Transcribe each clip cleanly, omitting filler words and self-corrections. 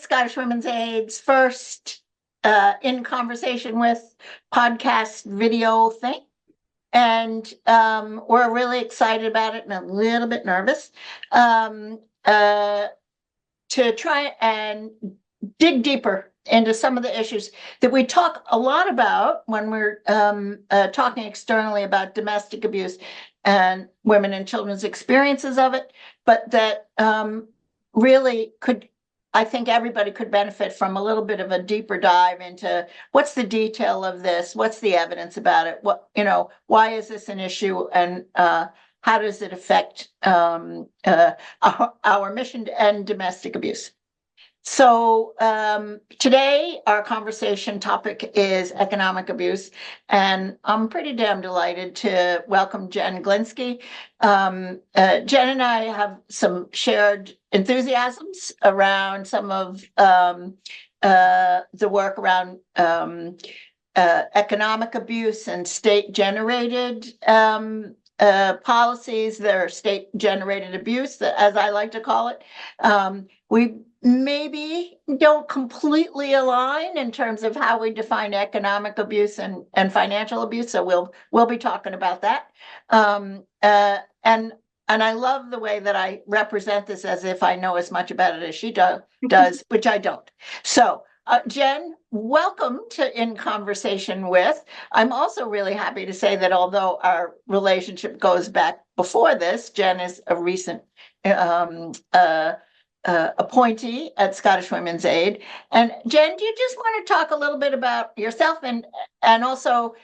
Scottish Women's Aid's first In Conversation With podcast video thing. And we're really excited about it and a little bit nervous to try and dig deeper into some of the issues that we talk a lot about when we're talking externally about domestic abuse and women and children's experiences of it, but that really could, I think everybody could benefit from a little bit of a deeper dive into what's the detail of this, what's the evidence about it, what, why is this an issue, and how does it affect our mission to end domestic abuse. So today our conversation topic is economic abuse, and I'm pretty damn delighted to welcome Jenn Glinski. Jenn and I have some shared enthusiasms around some of the work around economic abuse and state-generated policies, their state-generated abuse, as I like to call it. We maybe don't completely align in terms of how we define economic abuse and financial abuse, so we'll be talking about that. And I love the way that I represent this as if I know as much about it as she does, which I don't. So Jenn, welcome to In Conversation With. I'm also really happy to say that although our relationship goes back before this, Jenn is a recent appointee at Scottish Women's Aid. And Jenn, do you just want to talk a little bit about yourself and also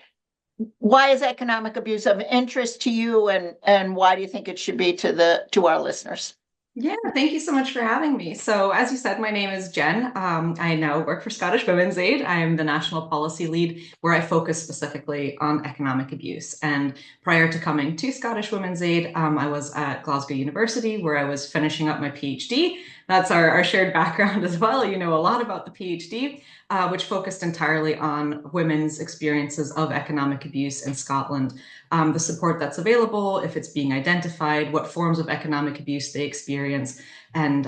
why is economic abuse of interest to you, and why do you think it should be to our listeners? Yeah, thank you so much for having me. So as you said, my name is Jenn. I now work for Scottish Women's Aid. I am the national policy lead where I focus specifically on economic abuse. And prior to coming to Scottish Women's Aid, I was at Glasgow University where I was finishing up my PhD. That's our shared background as well. You know a lot about the PhD, which focused entirely on women's experiences of economic abuse in Scotland, the support that's available, if it's being identified, what forms of economic abuse they experience, and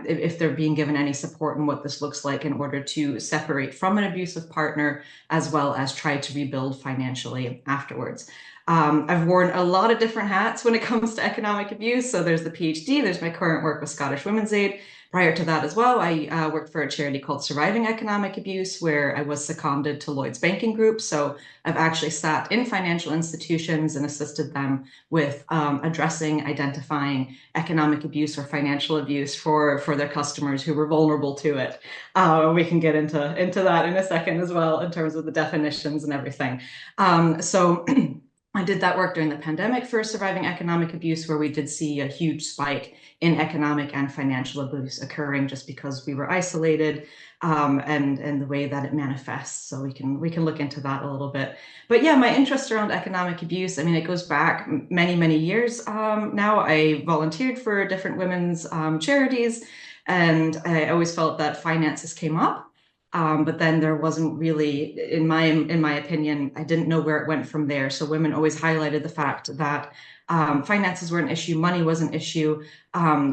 if they're being given any support and what this looks like in order to separate from an abusive partner, as well as try to rebuild financially afterwards. I've worn a lot of different hats when it comes to economic abuse. So there's the PhD, there's my current work with Scottish Women's Aid. Prior to that as well, I worked for a charity called Surviving Economic Abuse, where I was seconded to Lloyd's Banking Group. So I've actually sat in financial institutions and assisted them with addressing, identifying economic abuse or financial abuse for their customers who were vulnerable to it. We can get into that in a second as well in terms of the definitions and everything. I did that work during the pandemic for Surviving Economic Abuse, where we did see a huge spike in economic and financial abuse occurring just because we were isolated and the way that it manifests. So we can look into that a little bit. But yeah, my interest around economic abuse, I mean, it goes back many, many years now. I volunteered for different women's charities, and I always felt that finances came up. But then there wasn't really, in my opinion, I didn't know where it went from there. So women always highlighted the fact that finances were an issue, money was an issue.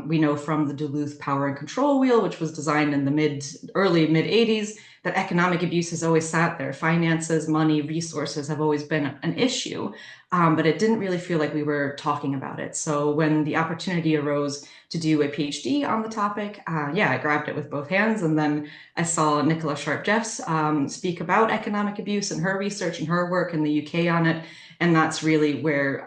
We know from the Duluth Power and Control Wheel, which was designed in the early mid 80s, that economic abuse has always sat there. Finances, money, resources have always been an issue, but it didn't really feel like we were talking about it. So when the opportunity arose to do a PhD on the topic, I grabbed it with both hands. And then I saw Nicola Sharp-Jeffs speak about economic abuse and her research and her work in the UK on it. And that's really where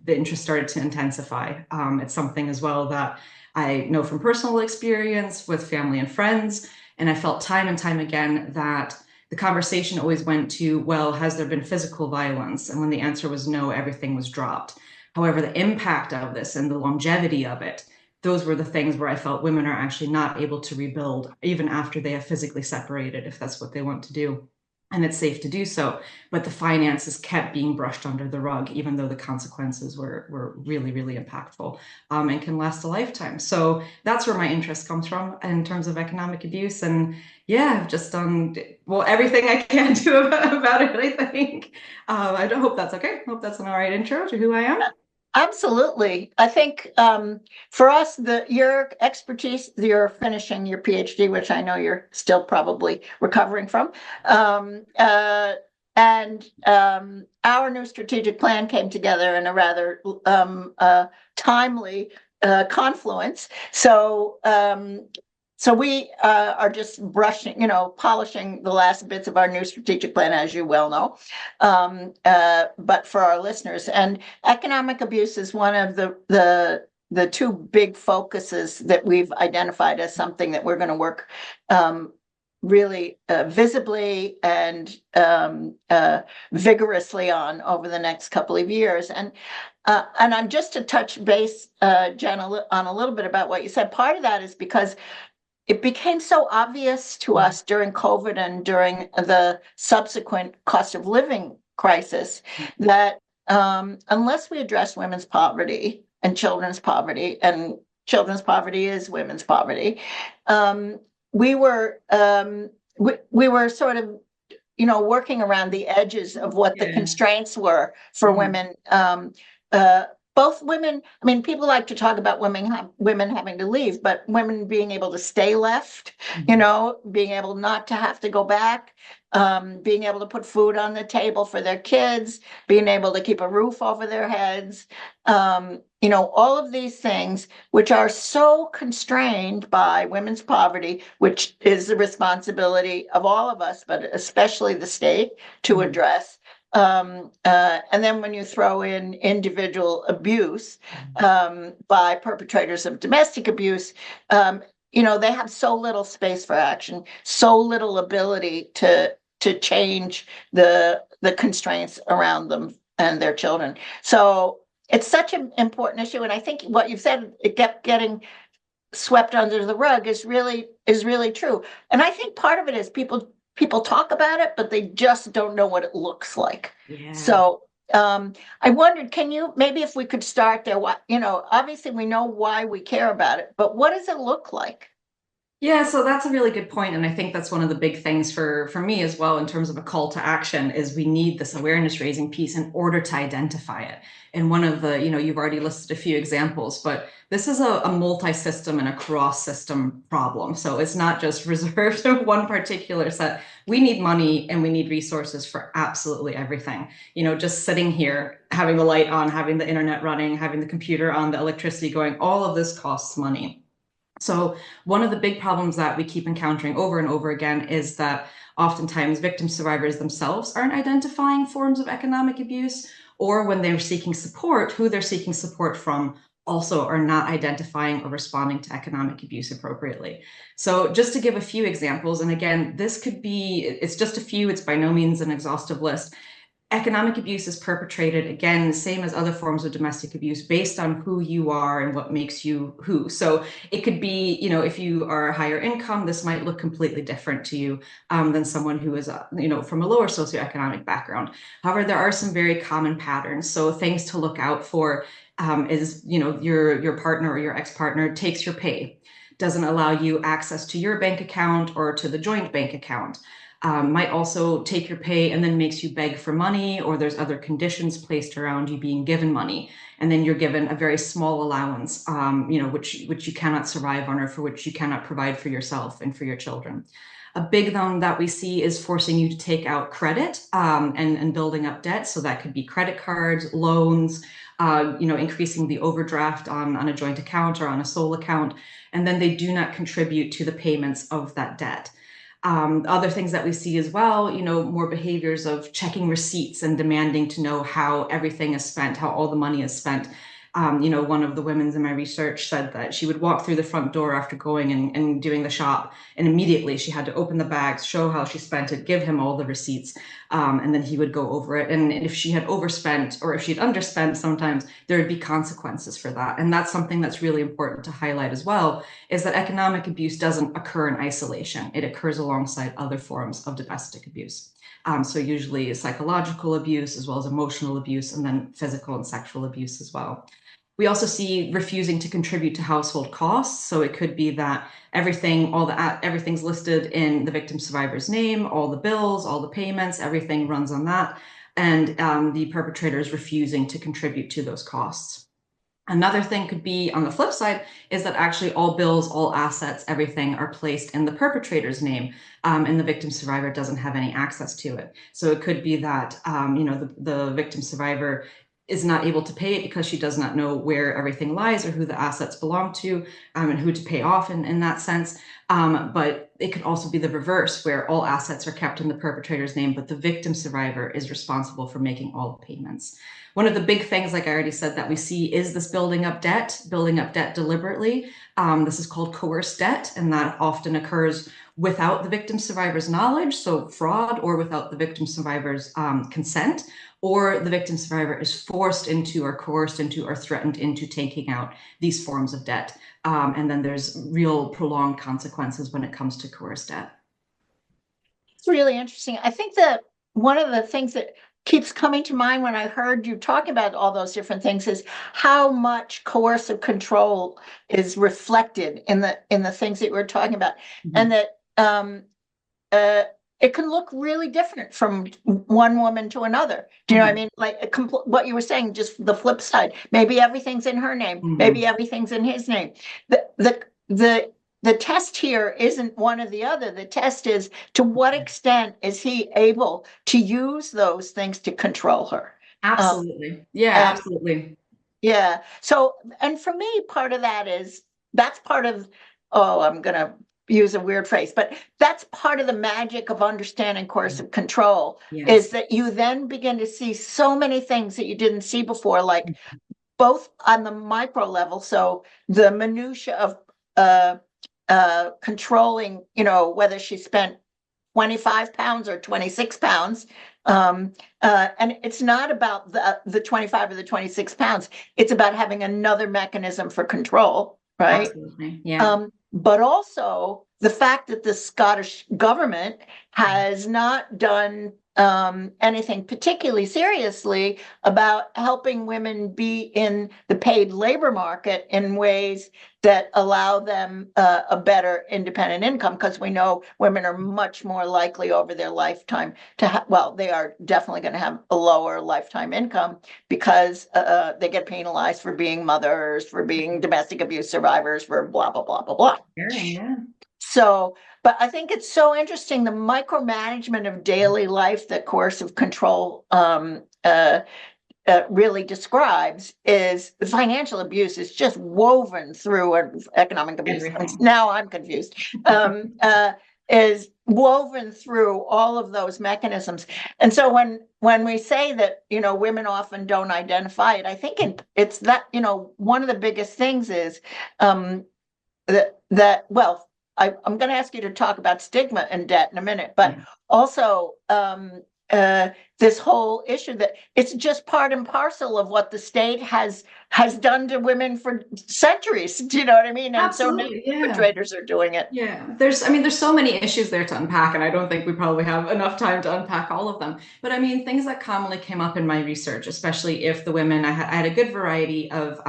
the interest started to intensify. It's something as well that I know from personal experience with family and friends. And I felt time and time again that the conversation always went to, well, has there been physical violence? And when the answer was no, everything was dropped. However, the impact of this and the longevity of it, those were the things where I felt women are actually not able to rebuild even after they have physically separated, if that's what they want to do. And it's safe to do so, but the finances kept being brushed under the rug, even though the consequences were really, really impactful and can last a lifetime. So that's where my interest comes from in terms of economic abuse. And yeah, I've just done, well, everything I can do about it, I think. I hope that's okay. I hope that's an all right intro to who I am. Absolutely. I think for us, your expertise, you're finishing your PhD, which I know you're still probably recovering from. Um, uh, and our new strategic plan came together in a rather timely confluence. So we are just brushing, polishing the last bits of our new strategic plan, as you well know. But for our listeners, and economic abuse is one of the two big focuses that we've identified as something that we're going to work really visibly and vigorously on over the next couple of years. And I'm just to touch base, Jen, on a little bit about what you said. Part of that is because it became so obvious to us during COVID and during the subsequent cost of living crisis that unless we address women's poverty and children's poverty is women's poverty, um, we were we were sort of working around the edges of what the Yeah. constraints were for women. Uh, Both women, I mean, people like to talk about women having to leave, but women being able to stay left, being able not to have to go back, being able to put food on the table for their kids, being able to keep a roof over their heads, all of these things, which are so constrained by women's poverty, which is the responsibility of all of us, but especially the state to address. And then when you throw in individual abuse by perpetrators of domestic abuse, they have so little space for action, so little ability to change the constraints around them and their children. So it's such an important issue, and I think what you've said, it kept getting swept under the rug is really true. And I think part of it is people talk about it, but they just don't know what it looks like. Yeah. So I wondered, can you maybe if we could start there? What obviously we know why we care about it, but what does it look like? Yeah, so that's a really good point, and I think that's one of the big things for me as well in terms of a call to action is we need this awareness raising piece in order to identify it. And one of the, you've already listed a few examples, but this is a multi-system and a cross-system problem. So it's not just reserved to one particular set. We need money and we need resources for absolutely everything. Just sitting here, having the light on, having the internet running, having the computer on, the electricity going, all of this costs money. So one of the big problems that we keep encountering over and over again is that oftentimes victim survivors themselves aren't identifying forms of economic abuse, or when they're seeking support, who they're seeking support from also are not identifying or responding to economic abuse appropriately. So just to give a few examples, and again, this could be, it's just a few, it's by no means an exhaustive list. Economic abuse is perpetrated, again, same as other forms of domestic abuse, based on who you are and what makes you who. So it could be, if you are higher income, this might look completely different to you than someone who is, from a lower socioeconomic background. However, there are some very common patterns. So things to look out for is, your partner or your ex-partner takes your pay, doesn't allow you access to your bank account or to the joint bank account. Might also take your pay and then makes you beg for money, or there's other conditions placed around you being given money, and then you're given a very small allowance, which you cannot survive on, or for which you cannot provide for yourself and for your children. A big one that we see is forcing you to take out credit and building up debt. So that could be credit cards, loans, increasing the overdraft on a joint account or on a sole account, and then they do not contribute to the payments of that debt. Other things that we see as well, more behaviors of checking receipts and demanding to know how everything is spent, how all the money is spent. One of the women's in my research said that she would walk through the front door after going and doing the shop, and immediately she had to open the bags, show how she spent it, give him all the receipts, and then he would go over it. And if she had overspent or if she'd underspent, sometimes there would be consequences for that. And that's something that's really important to highlight as well, is that economic abuse doesn't occur in isolation. It occurs alongside other forms of domestic abuse. So usually psychological abuse, as well as emotional abuse, and then physical and sexual abuse as well. We also see refusing to contribute to household costs. So it could be that everything's listed in the victim survivor's name, all the bills, all the payments, everything runs on that. And the perpetrator is refusing to contribute to those costs. Another thing could be on the flip side is that actually all bills, all assets, everything are placed in the perpetrator's name, and the victim survivor doesn't have any access to it. So it could be that the victim survivor is not able to pay it because she does not know where everything lies or who the assets belong to, and who to pay off in that sense. But it could also be the reverse, where all assets are kept in the perpetrator's name, but the victim survivor is responsible for making all the payments. One of the big things, like I already said, that we see is this building up debt deliberately. This is called coerced debt, and that often occurs without the victim survivor's knowledge, so fraud, or without the victim survivor's consent, or the victim survivor is forced into or coerced into or threatened into taking out these forms of debt. And then there's real prolonged consequences when it comes to coerced debt. It's really interesting. I think that one of the things that keeps coming to mind when I heard you talking about all those different things is how much coercive control is reflected in the things that we're talking about, and that it can look really different from one woman to another. Do you know what I mean? Like what you were saying, just the flip side. Maybe everything's in her name. Maybe everything's in his name. The test here isn't one or the other. The test is, to what extent is he able to use those things to control her? Absolutely. Yeah, absolutely. Yeah. So, and for me, part of that is, that's part of, oh, I'm going to use a weird phrase, but that's part of the magic of understanding coercive control, is that you then begin to see so many things that you didn't see before, like both on the micro level. So the minutia of controlling, whether she spent 25 pounds or 26 pounds. And it's not about the 25 or the 26 pounds. It's about having another mechanism for control, right? Absolutely. Yeah. But also the fact that the Scottish government has not done anything particularly seriously about helping women be in the paid labor market in ways that allow them a better independent income, because we know women are much more likely over their lifetime to they are definitely going to have a lower lifetime income, because they get penalized for being mothers, for being domestic abuse survivors, for blah, blah, blah, blah, blah. Yeah. So, but I think it's so interesting, the micromanagement of daily life that coercive control really describes, is financial abuse is just woven through economic abuse. Now I'm confused. Is woven through all of those mechanisms. And so when we say that, women often don't identify it, I think it's that, one of the biggest things is well, I'm going to ask you to talk about stigma and debt in a minute, but also this whole issue that it's just part and parcel of what the state has done to women for centuries. Do you know what I mean? And Absolutely, so now perpetrators are doing it. Yeah, there's so many issues there to unpack, and I don't think we probably have enough time to unpack all of them. But I mean, things that commonly came up in my research, especially if the women, I had a good variety of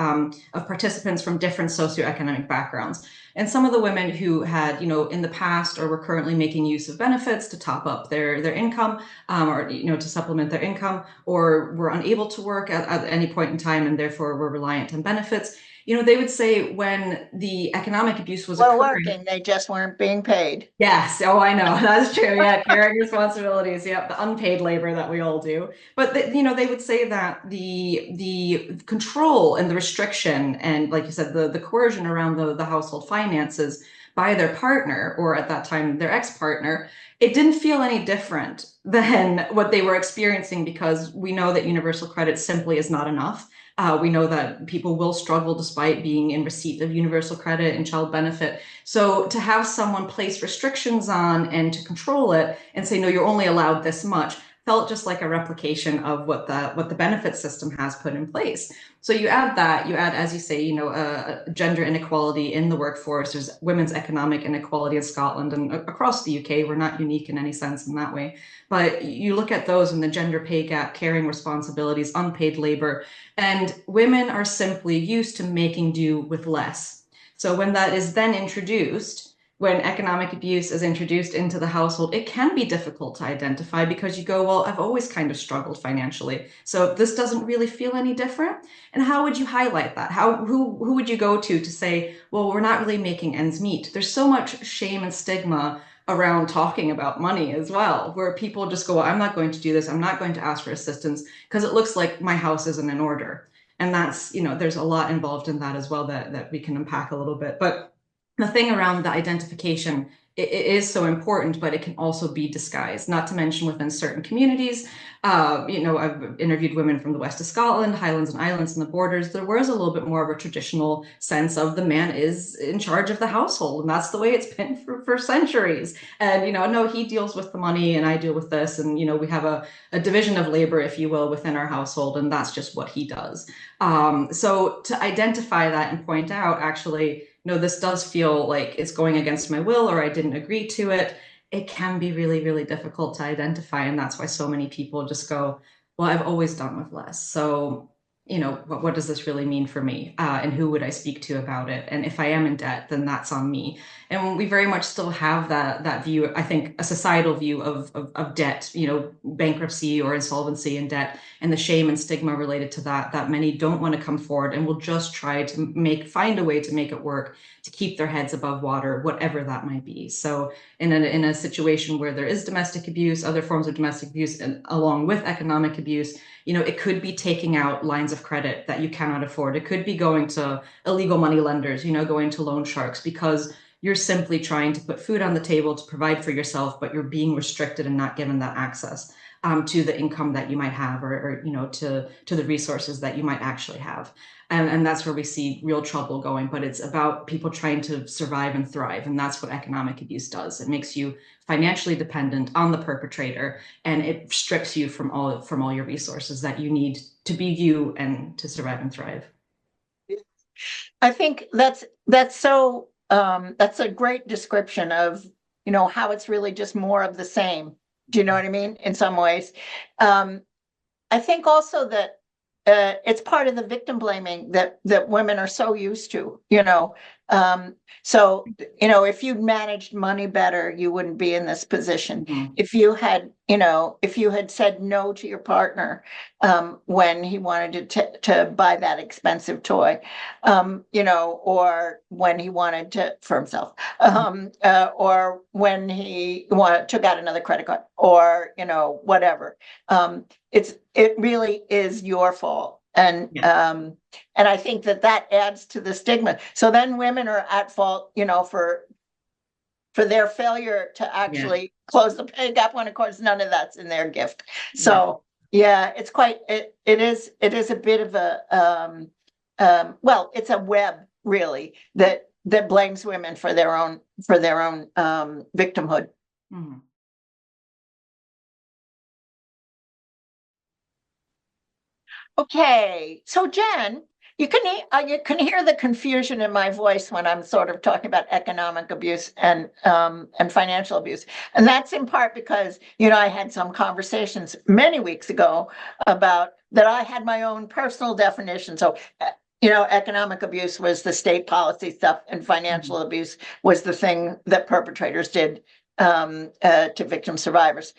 participants from different socioeconomic backgrounds. And some of the women who had, in the past or were currently making use of benefits to top up their income, or, to supplement their income, or were unable to work at any point in time and therefore were reliant on benefits. They would say when the economic abuse was occurring, working, they just weren't being paid. Yes. Oh, I know. That's true. Yeah. Carrying responsibilities. Yep. The unpaid labor that we all do. But, they would say that the control and the restriction and, like you said, the coercion around the household finances by their partner, or at that time, their ex-partner, it didn't feel any different than what they were experiencing, because we know that universal credit simply is not enough. We know that people will struggle despite being in receipt of universal credit and child benefit. So to have someone place restrictions on and to control it and say, no, you're only allowed this much, felt just like a replication of what the benefit system has put in place. So you add, as you say, gender inequality in the workforce. There's women's economic inequality in Scotland and across the UK. We're not unique in any sense in that way. But you look at those in the gender pay gap, carrying responsibilities, unpaid labor, and women are simply used to making do with less. So when that is then introduced, when economic abuse is introduced into the household, it can be difficult to identify because you go, well, I've always kind of struggled financially, so this doesn't really feel any different. And how would you highlight that? Who would you go to say, well, we're not really making ends meet? There's so much shame and stigma around talking about money as well, where people just go, well, I'm not going to do this. I'm not going to ask for assistance because it looks like my house isn't in order. And that's, there's a lot involved in that as well that we can unpack a little bit. But the thing around the identification, it is so important, but it can also be disguised, not to mention within certain communities. I've interviewed women from the west of Scotland, Highlands and Islands, and the borders. There was a little bit more of a traditional sense of the man is in charge of the household, and that's the way it's been for centuries. And, no, he deals with the money and I deal with this. And, we have a division of labor, if you will, within our household, and that's just what he does. So to identify that and point out, actually, no, this does feel like it's going against my will or I didn't agree to it, it can be really, really difficult to identify. And that's why so many people just go, well, I've always done with less. So, what does this really mean for me? And who would I speak to about it? And if I am in debt, then that's on me. And we very much still have that view, I think, a societal view of debt, bankruptcy or insolvency and debt, and the shame and stigma related to that many don't want to come forward and will just try to find a way to make it work, to keep their heads above water, whatever that might be. So in a situation where there is domestic abuse, other forms of domestic abuse, and along with economic abuse, it could be taking out lines of credit that you cannot afford. It could be going to illegal money lenders, going to loan sharks, because you're simply trying to put food on the table to provide for yourself, but you're being restricted and not given that access to the income that you might have, or to the resources that you might actually have. And that's where we see real trouble going. But it's about people trying to survive and thrive. And that's what economic abuse does. It makes you financially dependent on the perpetrator, and it strips you from all your resources that you need to be you and to survive and thrive. I think that's a great description of, how it's really just more of the same. Do you know what I mean? In some ways. I think also that it's part of the victim blaming that women are so used to, so, if you managed money better, you wouldn't be in this position. Mhm. If you had said no to your partner when he wanted to buy that expensive toy, or when he wanted for himself, or when he took out another credit card, or, whatever. It really is your fault. And I think that adds to the stigma. So then women are at fault, for their failure to actually close the pay gap, when of course none of that's in their gift. So it's it is a bit of a it's a web, really, that blames women for their own victimhood. Mm-hmm. Okay, so Jenn, you can hear the confusion in my voice when I'm sort of talking about economic abuse and financial abuse, and that's in part because I had some conversations many weeks ago about that. I had my own personal definition. So economic abuse was the state policy stuff, and financial abuse was the thing that perpetrators did to victim survivors.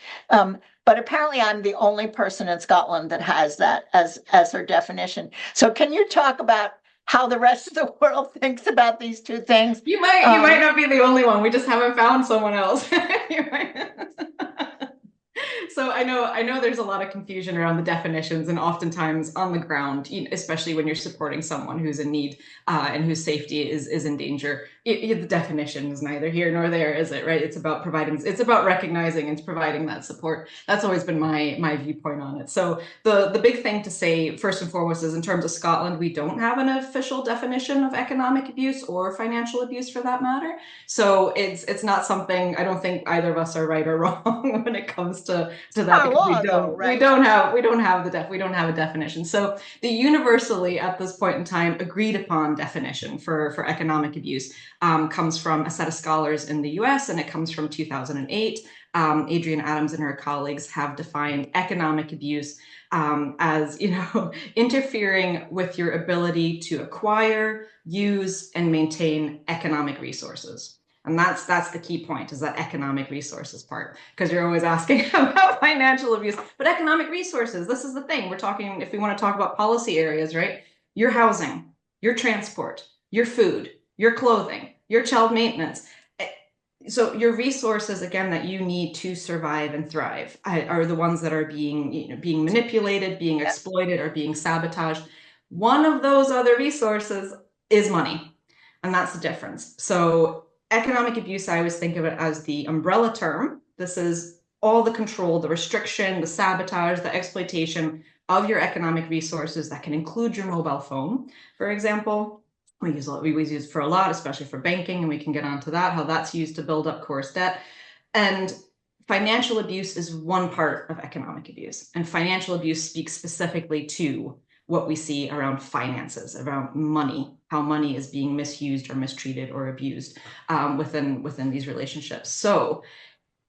But apparently I'm the only person in Scotland that has that as her definition. So can you talk about how the rest of the world thinks about these two things? You might not be the only one. We just haven't found someone else. So I know there's a lot of confusion around the definitions, and oftentimes on the ground, especially when you're supporting someone who's in need and whose safety is in danger, the definition is neither here nor there, is it? Right? It's about recognizing and providing that support. That's always been my viewpoint on it. So the big thing to say first and foremost is, in terms of Scotland, we don't have an official definition of economic abuse or financial abuse, for that matter. So it's not something, I don't think either of us are right or wrong when it comes to that, because we don't have a definition. So the universally at this point in time agreed upon definition for economic abuse comes from a set of scholars in the US, and it comes from 2008. Adrienne Adams and her colleagues have defined economic abuse as interfering with your ability to acquire, use, and maintain economic resources. And that's the key point, is that economic resources part, because you're always asking about financial abuse. But economic resources, this is the thing. We're talking, if we want to talk about policy areas, right? Your housing, your transport, your food, your clothing, your child maintenance. So your resources, again, that you need to survive and thrive are the ones that are being manipulated, being exploited, or being sabotaged. One of those other resources is money, and that's the difference. So economic abuse, I always think of it as the umbrella term. This is all the control, the restriction, the sabotage, the exploitation of your economic resources. That can include your mobile phone, for example. We use it for a lot, especially for banking, and we can get onto that, how that's used to build up course debt. And financial abuse is one part of economic abuse. And financial abuse speaks specifically to what we see around finances, around money, how money is being misused or mistreated or abused within these relationships. So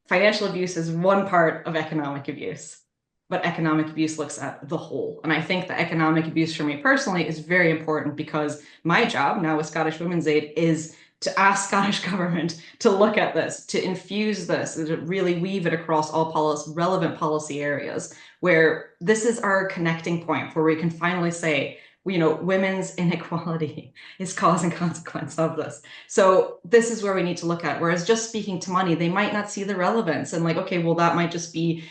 financial abuse is one part of economic abuse, but economic abuse looks at the whole. And I think the economic abuse for me personally is very important, because my job now with Scottish Women's Aid is to ask Scottish government to look at this, to infuse this, to really weave it across all relevant policy areas, where this is our connecting point, where we can finally say, women's inequality is cause and consequence of this. So this is where we need to look at. Whereas just speaking to money, they might not see the relevance, and okay, well, that might just be,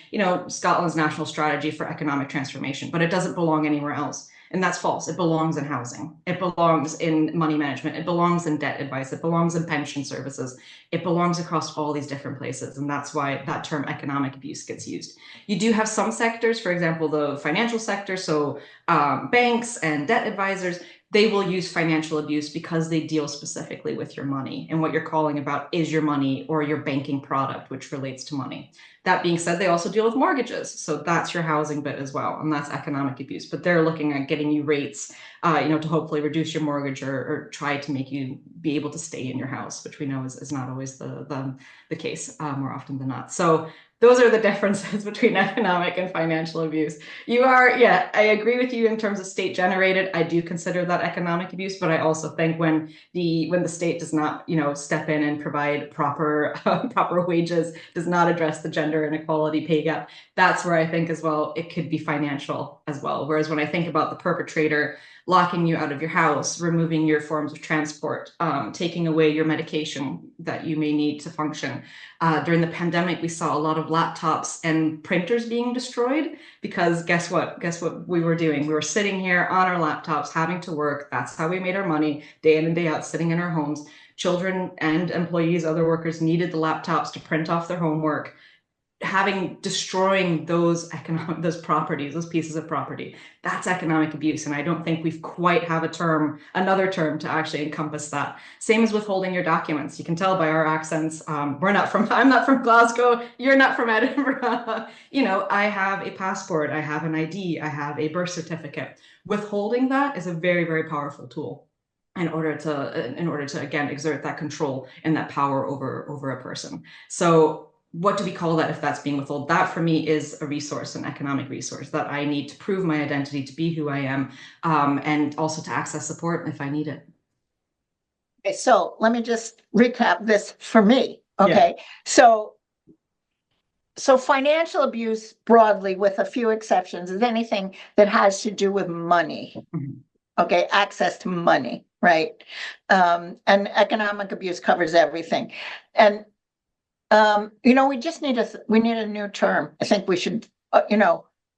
Scotland's national strategy for economic transformation, but it doesn't belong anywhere else. And that's false. It belongs in housing. It belongs in money management. It belongs in debt advice. It belongs in pension services. It belongs across all these different places. And that's why that term economic abuse gets used. You do have some sectors, for example, the financial sector, so banks and debt advisors, they will use financial abuse because they deal specifically with your money. And what you're calling about is your money or your banking product, which relates to money. That being said, they also deal with mortgages. So that's your housing bit as well. And that's economic abuse. But they're looking at getting you rates, to hopefully reduce your mortgage or try to make you be able to stay in your house, which we know is not always the case, more often than not. So those are the differences between economic and financial abuse. I agree with you in terms of state generated. I do consider that economic abuse, but I also think when the state does not, step in and provide proper wages, does not address the gender inequality pay gap, that's where I think as well it could be financial as well. Whereas when I think about the perpetrator locking you out of your house, removing your forms of transport, taking away your medication that you may need to function. During the pandemic, we saw a lot of laptops and printers being destroyed because guess what? Guess what we were doing? We were sitting here on our laptops, having to work. That's how we made our money, day in and day out, sitting in our homes. Children and employees, other workers needed the laptops to print off their homework. Destroying those properties, those pieces of property, that's economic abuse. And I don't think we've quite have another term to actually encompass that. Same as withholding your documents. You can tell by our accents. I'm not from Glasgow. You're not from Edinburgh. I have a passport. I have an ID. I have a birth certificate. Withholding that is a very, very powerful tool in order to again exert that control and that power over a person. So what do we call that if that's being withheld? That for me is a resource, an economic resource that I need to prove my identity, to be who I am, and also to access support if I need it. Okay, so let me just recap this for me. Okay, yeah. So financial abuse broadly, with a few exceptions, is anything that has to do with money. Mm-hmm. Okay, access to money, right? And economic abuse covers everything. And we just need a new term. I think we should,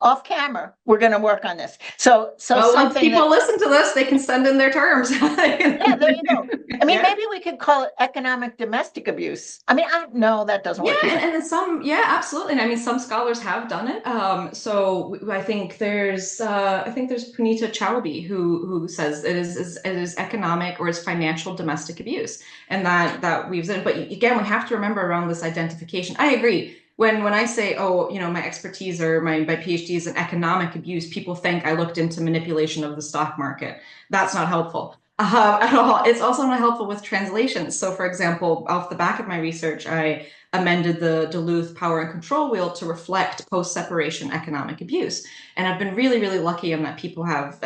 off camera, we're going to work on this. So when people listen to this, they can send in their terms. Yeah, there you go. I mean, maybe we could call it economic domestic abuse. I mean, no, that doesn't work. Yeah, and absolutely. And I mean, some scholars have done it. So I think there's Punita Chalabi who says it is economic or is financial domestic abuse, and that weaves in. But again, we have to remember around this identification. I agree. When I say, my expertise or my PhD is in economic abuse, people think I looked into manipulation of the stock market. That's not helpful at all. It's also not helpful with translations. So, for example, off the back of my research, I amended the Duluth Power and Control Wheel to reflect post-separation economic abuse. And I've been really, really lucky in that people have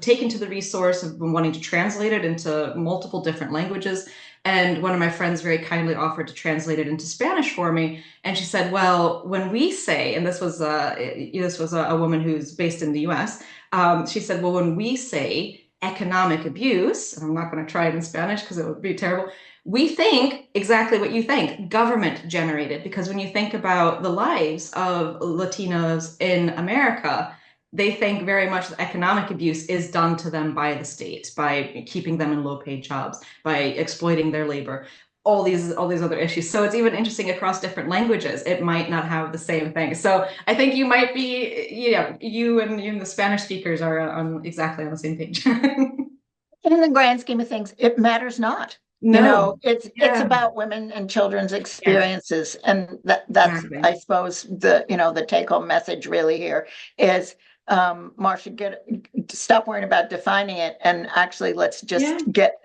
taken to the resource, have been wanting to translate it into multiple different languages. And one of my friends very kindly offered to translate it into Spanish for me. And she said, well, when we say, and this was a woman who's based in the US, she said, well, when we say economic abuse, and I'm not going to try it in Spanish because it would be terrible, we think exactly what you think, government generated. Because when you think about the lives of Latinos in America, they think very much that economic abuse is done to them by the state, by keeping them in low paid jobs, by exploiting their labor, all these other issues. So it's even interesting across different languages. It might not have the same thing. So I think you might be, you and the Spanish speakers are exactly on the same page. In the grand scheme of things, it matters not. No. It's Yeah. about women and children's Yeah. experiences, and that's, Exactly. I suppose, the take home message really here is, Marsha, stop worrying about defining it, and actually let's Yeah. just get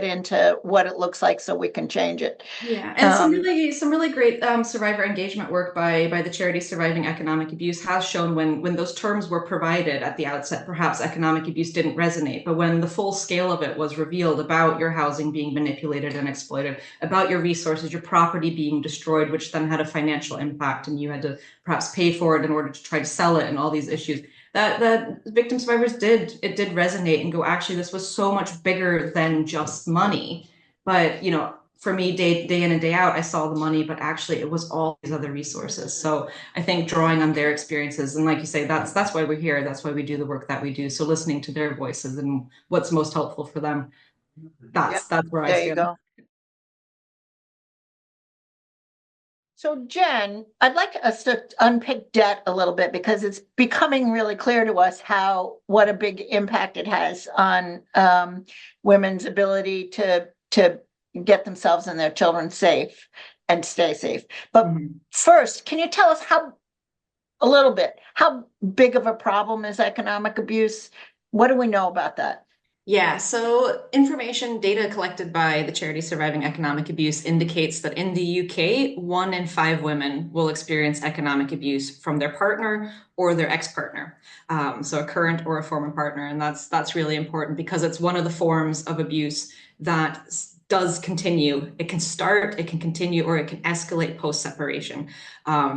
into what it looks like so we can change it. Yeah, and Um, some really great survivor engagement work by the charity Surviving Economic Abuse has shown when those terms were provided at the outset, perhaps economic abuse didn't resonate, but when the full scale of it was revealed about your housing being manipulated and exploited, about your resources, your property being destroyed, which then had a financial impact, and you had to perhaps pay for it in order to try to sell it, and all these issues. That victim survivors did resonate and go, actually, this was so much bigger than just money. But for me, day in and day out, I saw the money, but actually it was all these other resources. So I think drawing on their experiences, and like you say, that's why we're here. That's why we do the work that we do. So listening to their voices and what's most helpful for them, yeah, that's where I there you stand. go. So Jen, I'd like us to unpick debt a little bit because it's becoming really clear to us what a big impact it has on women's ability to get themselves and their children safe and stay safe. But first, can you tell us a little bit, how big of a problem is economic abuse? What do we know about that? Yeah, so information data collected by the charity Surviving Economic Abuse indicates that in the UK, 1 in 5 women will experience economic abuse from their partner or their ex-partner, so a current or a former partner, and that's really important because it's one of the forms of abuse that does continue. It can start, it can continue, or it can escalate post-separation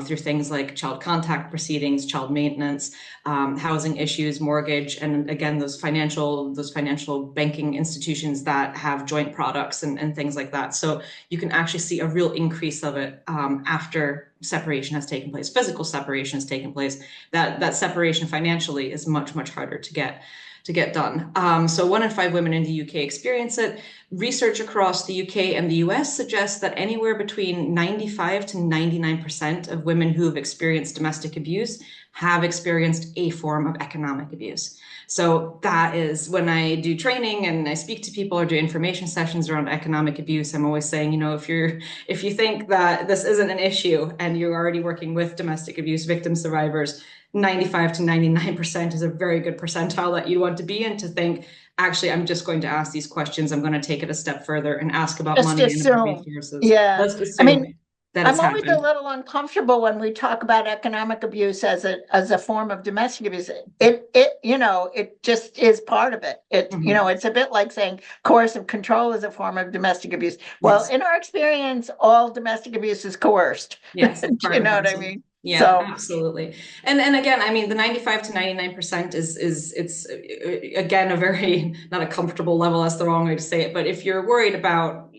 through things like child contact proceedings, child maintenance, housing issues, mortgage, and again, those financial banking institutions that have joint products and things like that. So you can actually see a real increase of it after separation has taken place, physical separation has taken place. That separation financially is much harder to get done. So 1 in 5 women in the UK experience it. Research across the UK and the US suggests that anywhere between 95 to 99% of women who have experienced domestic abuse have experienced a form of economic abuse. So that is when I do training and I speak to people or do information sessions around economic abuse, I'm always saying, if you think that this isn't an issue and you're already working with domestic abuse victim survivors, 95 to 99% is a very good percentile that you want to be in, to think, actually, I'm just going to ask these questions. I'm going to take it a step further and ask about Just money and about assume. resources. Yeah. Let's I assume mean, that it's I'm always a happened. little uncomfortable when we talk about economic abuse as a form of domestic abuse. It just is part of it. It's a bit like saying coercive control is a form of domestic abuse. Well, Yes. in our experience, all domestic abuse is coerced. Yes, Do part you and know what I parcel. mean? Yeah, So absolutely. And again, I mean, the 95 to 99% is it's again a very not a comfortable level, that's the wrong way to say it, but if you're worried about,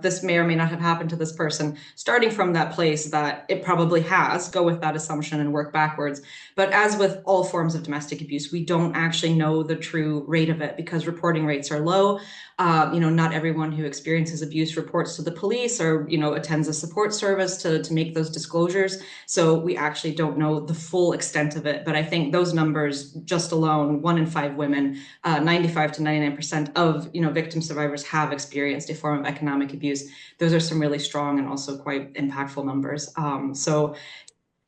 this may or may not have happened to this person, starting from that place that it probably has, go with that assumption and work backwards. But as with all forms of domestic abuse, we don't actually know the true rate of it because reporting rates are low. Not everyone who experiences abuse reports to the police or, attends a support service to make those disclosures. So we actually don't know the full extent of it. But I think those numbers just alone, 1 in 5 women, 95 to 99% of, victim survivors have experienced a form of economic abuse. Those are some really strong and also quite impactful numbers. So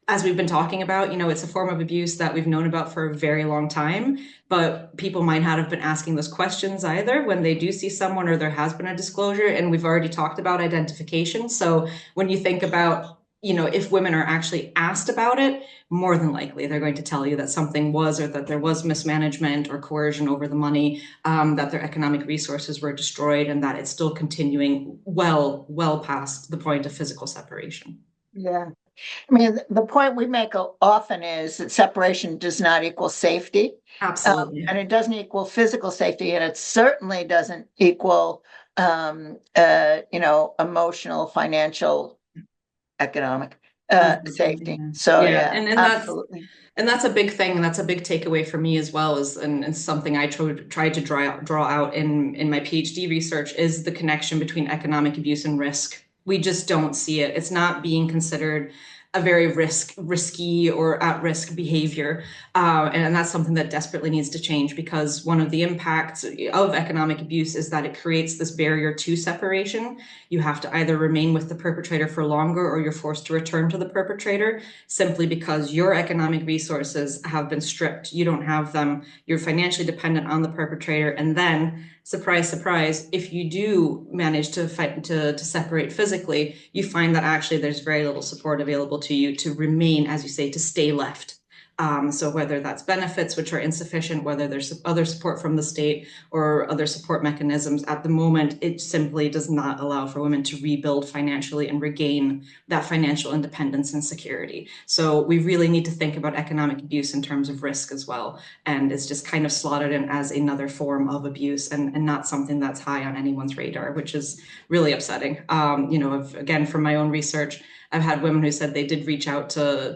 as we've been talking about, it's a form of abuse that we've known about for a very long time, but people might not have been asking those questions either when they do see someone or there has been a disclosure. And we've already talked about identification. So when you think about, if women are actually asked about it, more than likely they're going to tell you that something was, or that there was mismanagement or coercion over the money, that their economic resources were destroyed, and that it's still continuing well past the point of physical separation. Yeah. I mean, the point we make often is that separation does not equal safety. Absolutely. And it doesn't equal physical safety, and it certainly doesn't equal, emotional, financial, economic, Absolutely. safety. So, Yeah. yeah, And absolutely. that's a big thing, and that's a big takeaway for me as well, is and something I tried to draw out in my PhD research, is the connection between economic abuse and risk. We just don't see it. It's not being considered a very risky or at-risk behavior. And that's something that desperately needs to change, because one of the impacts of economic abuse is that it creates this barrier to separation. You have to either remain with the perpetrator for longer, or you're forced to return to the perpetrator, simply because your economic resources have been stripped. You don't have them. You're financially dependent on the perpetrator. And then, surprise, surprise, if you do manage to separate physically, you find that actually there's very little support available to you to remain, as you say, to stay left. So whether that's benefits, which are insufficient, whether there's other support from the state or other support mechanisms, at the moment, it simply does not allow for women to rebuild financially and regain that financial independence and security. So we really need to think about economic abuse in terms of risk as well. And it's just kind of slotted in as another form of abuse, and not something that's high on anyone's radar, which is really upsetting. Again, from my own research, I've had women who said they did reach out to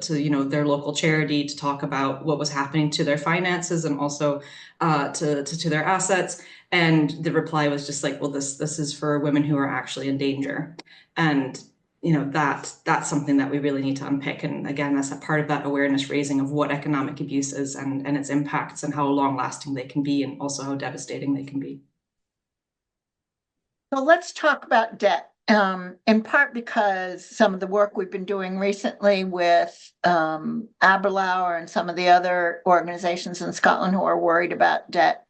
their local charity to talk about what was happening to their finances, and also to their assets. And the reply was just like, well, this is for women who are actually in danger. And that's something that we really need to unpick. And again, that's a part of that awareness raising of what economic abuse is, and its impacts, and how long lasting they can be, and also how devastating they can be. So let's talk about debt. In part because some of the work we've been doing recently with Aberlour and some of the other organizations in Scotland who are worried about debt,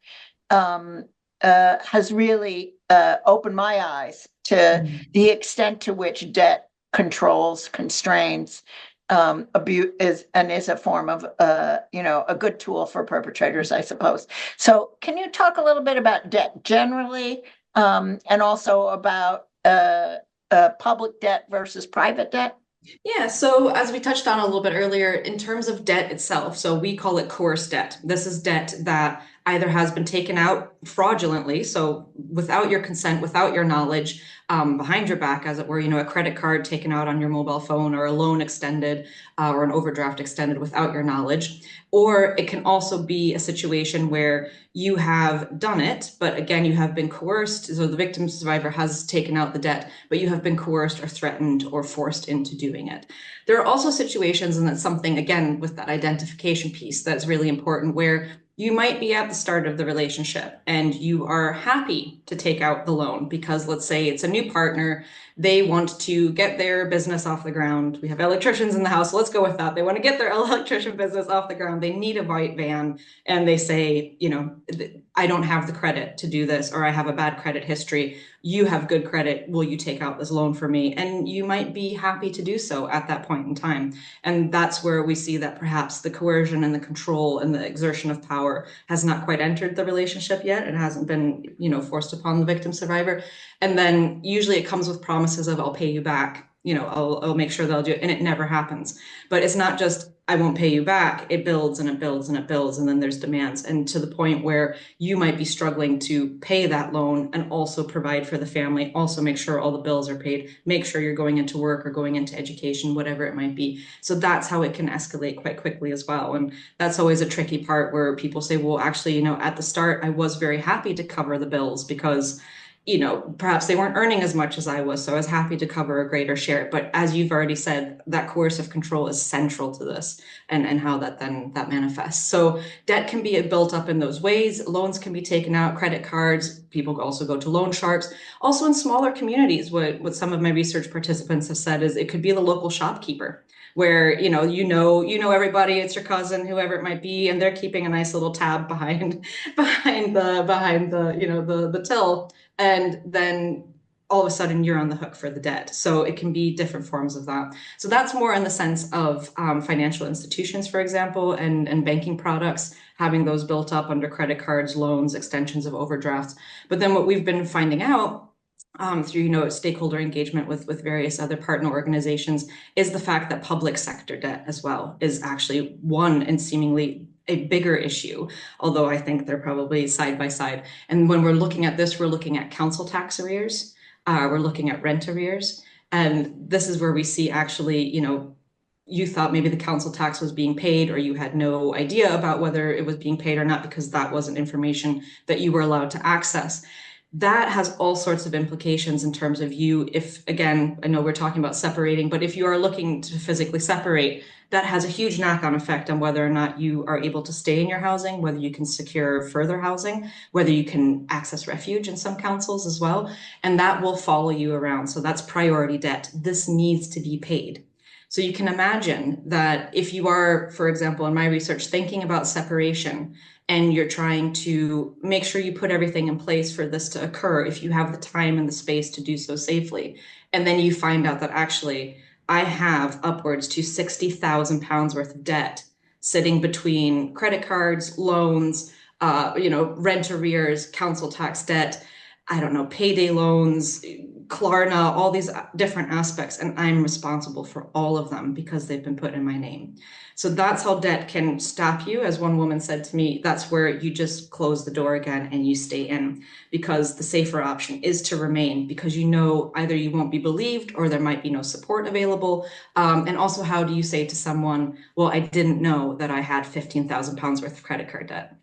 has really opened my eyes to the extent to which debt controls, constrains, abuse is a form of a good tool for perpetrators, I suppose. So can you talk a little bit about debt generally, and also about public debt versus private debt? Yeah, so as we touched on a little bit earlier, in terms of debt itself, so we call it coerced debt. This is debt that either has been taken out fraudulently, so without your consent, without your knowledge, behind your back, as it were, a credit card taken out on your mobile phone, or a loan extended, or an overdraft extended without your knowledge. Or it can also be a situation where you have done it, but again, you have been coerced. So the victim survivor has taken out the debt, but you have been coerced or threatened or forced into doing it. There are also situations, and that's something, again, with that identification piece that's really important, where you might be at the start of the relationship and you are happy to take out the loan because, let's say, it's a new partner. They want to get their business off the ground. We have electricians in the house, so let's go with that. They want to get their electrician business off the ground. They need a white van, and they say, I don't have the credit to do this, or I have a bad credit history. You have good credit. Will you take out this loan for me? And you might be happy to do so at that point in time. And that's where we see that perhaps the coercion and the control and the exertion of power has not quite entered the relationship yet. It hasn't been, forced upon the victim survivor. And then usually it comes with promises of, I'll pay you back. I'll make sure they'll do it. And it never happens. But it's not just, I won't pay you back. It builds and it builds and it builds. And then there's demands. And to the point where you might be struggling to pay that loan and also provide for the family, also make sure all the bills are paid, make sure you're going into work or going into education, whatever it might be. So that's how it can escalate quite quickly as well. And that's always a tricky part, where people say, well, actually, at the start, I was very happy to cover the bills because perhaps they weren't earning as much as I was, so I was happy to cover a greater share. But as you've already said, that coercive control is central to this, and how that manifests. So debt can be built up in those ways. Loans can be taken out, credit cards. People also go to loan sharks. Also in smaller communities, what some of my research participants have said is it could be the local shopkeeper, where everybody, it's your cousin, whoever it might be, and they're keeping a nice little tab behind the till. And then all of a sudden you're on the hook for the debt. So it can be different forms of that. So that's more in the sense of financial institutions, for example, and banking products, having those built up under credit cards, loans, extensions of overdrafts. But then what we've been finding out through stakeholder engagement with various other partner organizations is the fact that public sector debt as well is actually one and seemingly a bigger issue, although I think they're probably side by side. And when we're looking at this, we're looking at council tax arrears, we're looking at rent arrears, and this is where we see actually, you thought maybe the council tax was being paid, or you had no idea about whether it was being paid or not because that wasn't information that you were allowed to access. That has all sorts of implications in terms of if, again, I know we're talking about separating, but if you are looking to physically separate, that has a huge knock-on effect on whether or not you are able to stay in your housing, whether you can secure further housing, whether you can access refuge in some councils as well, and that will follow you around. So that's priority debt. This needs to be paid. So you can imagine that if you are, for example, in my research, thinking about separation, and you're trying to make sure you put everything in place for this to occur, if you have the time and the space to do so safely, and then you find out that actually I have upwards to £60,000 worth of debt sitting between credit cards, loans, rent arrears, council tax debt, I don't know, payday loans, Klarna, all these different aspects, and I'm responsible for all of them because they've been put in my name. So that's how debt can stop you. As one woman said to me, that's where you just close the door again and you stay in, because the safer option is to remain, because either you won't be believed or there might be no support available. And also, how do you say to someone, well, I didn't know that I had £15,000 worth of credit card debt?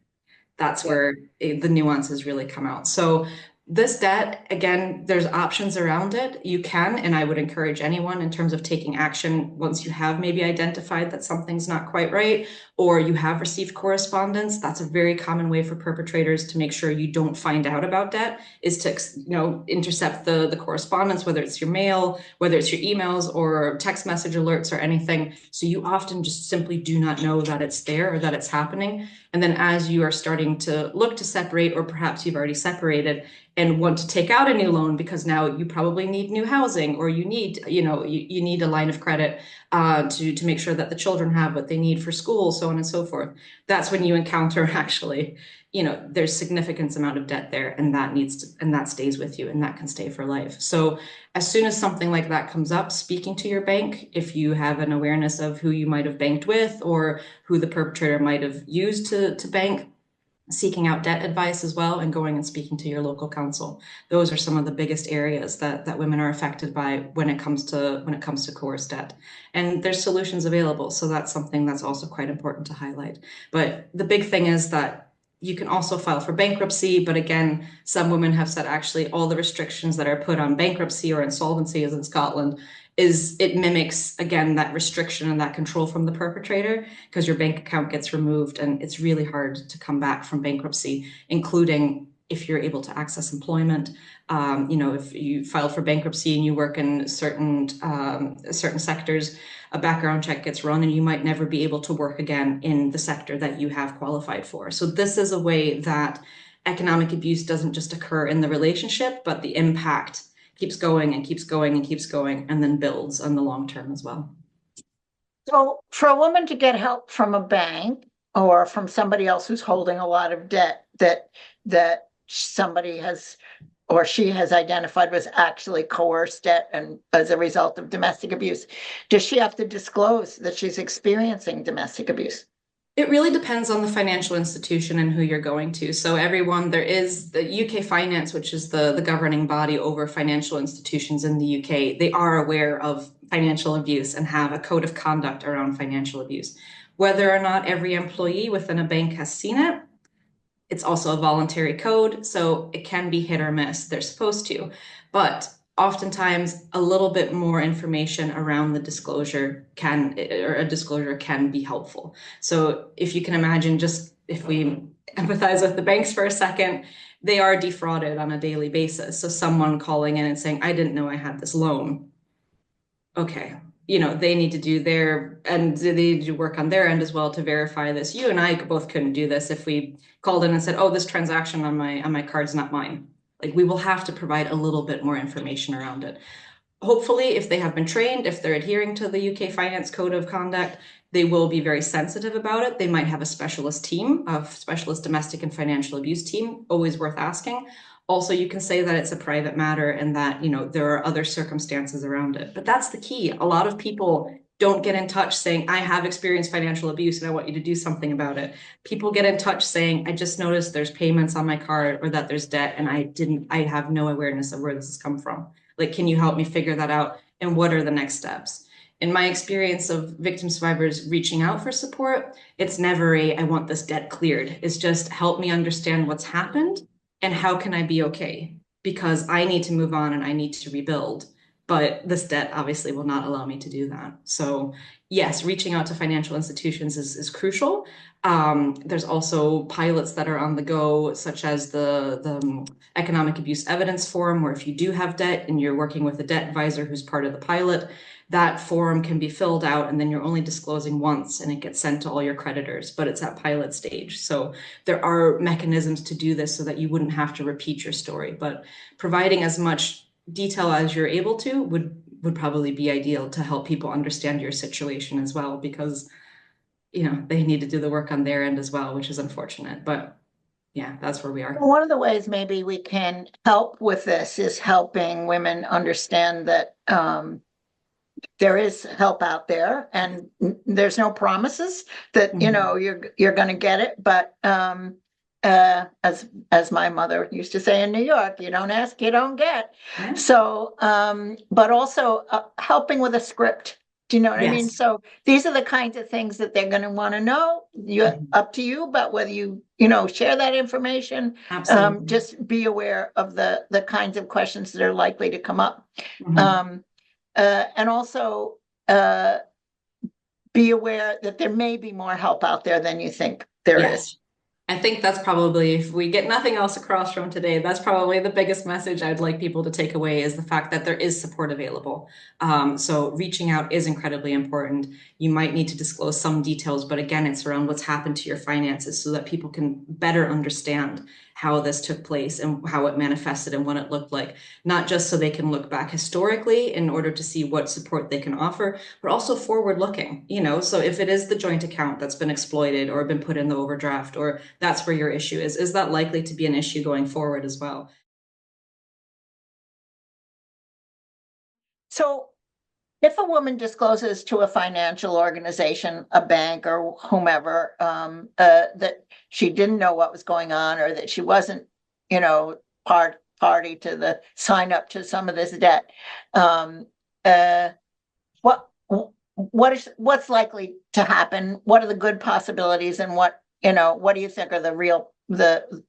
That's where the nuances really come out. So this debt, again, there's options around it. You can, and I would encourage anyone in terms of taking action once you have maybe identified that something's not quite right, or you have received correspondence. That's a very common way for perpetrators to make sure you don't find out about debt, is to intercept the correspondence, whether it's your mail, whether it's your emails or text message alerts or anything. So you often just simply do not know that it's there or that it's happening. And then as you are starting to look to separate, or perhaps you've already separated and want to take out a new loan because now you probably need new housing, or you need, you need a line of credit to make sure that the children have what they need for school, so on and so forth. That's when you encounter actually, there's significant amount of debt there, and that stays with you, and that can stay for life. So as soon as something like that comes up, speaking to your bank, if you have an awareness of who you might have banked with or who the perpetrator might have used to bank, seeking out debt advice as well, and going and speaking to your local council. Those are some of the biggest areas that women are affected by when it comes to coerced debt. And there's solutions available. So that's something that's also quite important to highlight. But the big thing is that you can also file for bankruptcy. But again, some women have said actually all the restrictions that are put on bankruptcy or insolvency, as in Scotland, it mimics, again, that restriction and that control from the perpetrator, because your bank account gets removed and it's really hard to come back from bankruptcy, including if you're able to access employment. If you file for bankruptcy and you work in certain sectors, a background check gets run and you might never be able to work again in the sector that you have qualified for. So this is a way that economic abuse doesn't just occur in the relationship, but the impact keeps going and keeps going and keeps going, and then builds on the long term as well. So for a woman to get help from a bank or from somebody else who's holding a lot of debt that somebody has or she has identified was actually coerced debt and as a result of domestic abuse, does she have to disclose that she's experiencing domestic abuse? It really depends on the financial institution and who you're going to. So there is the UK Finance, which is the governing body over financial institutions in the UK. They are aware of financial abuse and have a code of conduct around financial abuse. Whether or not every employee within a bank has seen it, it's also a voluntary code, so it can be hit or miss. They're supposed to, but oftentimes a little bit more information around the disclosure can be helpful. So if you can imagine, just if we empathize with the banks for a second, they are defrauded on a daily basis. So someone calling in and saying, I didn't know I had this loan. Okay, they need to do they need to work on their end as well to verify this. You and I both couldn't do this if we called in and said, oh, this transaction on my card's not mine. Like we will have to provide a little bit more information around it. Hopefully, if they have been trained, if they're adhering to the UK Finance Code of Conduct, they will be very sensitive about it. They might have a specialist team, a specialist domestic and financial abuse team, always worth asking. Also, you can say that it's a private matter and that, there are other circumstances around it. But that's the key. A lot of people don't get in touch saying, I have experienced financial abuse and I want you to do something about it. People get in touch saying, I just noticed there's payments on my card or that there's debt and I have no awareness of where this has come from. Like, can you help me figure that out? And what are the next steps? In my experience of victim survivors reaching out for support, it's never I want this debt cleared. It's just help me understand what's happened and how can I be okay? Because I need to move on and I need to rebuild. But this debt obviously will not allow me to do that. So yes, reaching out to financial institutions is crucial. There's also pilots that are on the go, such as the Economic Abuse Evidence Forum, where if you do have debt and you're working with a debt advisor who's part of the pilot, that form can be filled out and then you're only disclosing once and it gets sent to all your creditors, but it's at pilot stage. So there are mechanisms to do this so that you wouldn't have to repeat your story, but providing as much detail as you're able to would probably be ideal to help people understand your situation as well, because they need to do the work on their end as well, which is unfortunate, but yeah, that's where we are. One of the ways maybe we can help with this is helping women understand that there is help out there, and there's no promises that you're going to get it. But as my mother used to say in New York, you don't ask, you don't get. Yeah. So, but also helping with a script. Do you know what I mean? Yes. So these are the kinds of things that they're going to want to know. Up to you, but whether you share that information, Absolutely. just be aware of the kinds of questions that are likely to come up. Mhm. And also be aware that there may be more help out there than you think there is. I think that's probably, if we get nothing else across from today, that's probably the biggest message I'd like people to take away, is the fact that there is support available. So reaching out is incredibly important. You might need to disclose some details, but again, it's around what's happened to your finances so that people can better understand how this took place and how it manifested and what it looked like, not just so they can look back historically in order to see what support they can offer, but also forward looking, so if it is the joint account that's been exploited or been put in the overdraft, or that's where your issue is that likely to be an issue going forward as well? So if a woman discloses to a financial organization, a bank or whomever, that she didn't know what was going on, or that she wasn't, party to the sign up to some of this debt, what what's likely to happen? What are the good possibilities, and what do you think are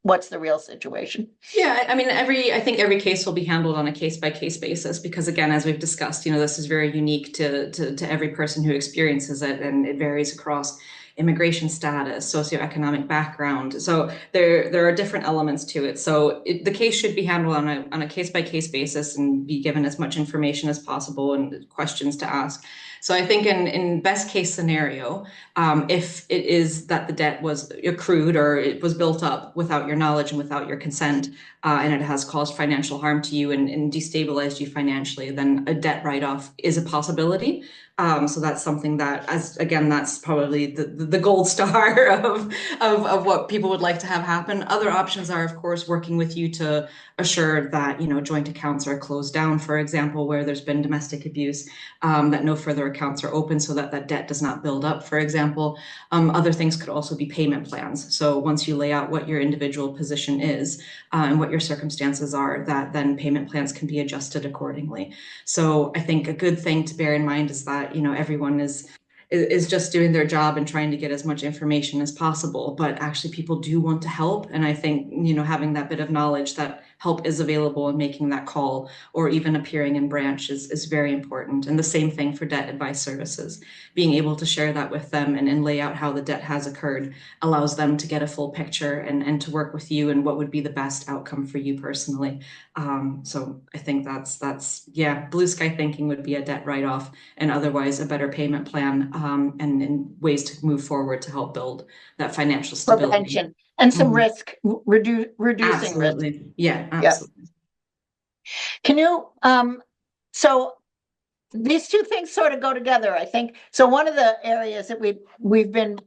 what's the real situation? Yeah, I mean, I think every case will be handled on a case by case basis, because again, as we've discussed, this is very unique to every person who experiences it, and it varies across immigration status, socioeconomic background. So there are different elements to it. So the case should be handled on a case by case basis and be given as much information as possible and questions to ask. So I think in best case scenario, if it is that the debt was accrued or it was built up without your knowledge and without your consent, and it has caused financial harm to you and destabilized you financially, then a debt write-off is a possibility. So that's something that, that's probably the gold star of what people would like to have happen. Other options are, of course, working with you to assure that joint accounts are closed down, for example, where there's been domestic abuse, that no further accounts are open so that that debt does not build up, for example. Other things could also be payment plans. So once you lay out what your individual position is, and what your circumstances are, that then payment plans can be adjusted accordingly. So I think a good thing to bear in mind is that everyone is just doing their job and trying to get as much information as possible, but actually people do want to help. And I think having that bit of knowledge that help is available and making that call or even appearing in branch is very important. And the same thing for debt advice services. Being able to share that with them and lay out how the debt has occurred allows them to get a full picture and to work with you and what would be the best outcome for you personally. So I think that's blue sky thinking would be a debt write-off, and otherwise a better payment plan, and ways to move forward to help build that financial stability. Prevention. and some risk, reducing risk. Absolutely. Yeah, Yeah. absolutely. Can you, so these two things sort of go together, I think. So one of the areas that we've been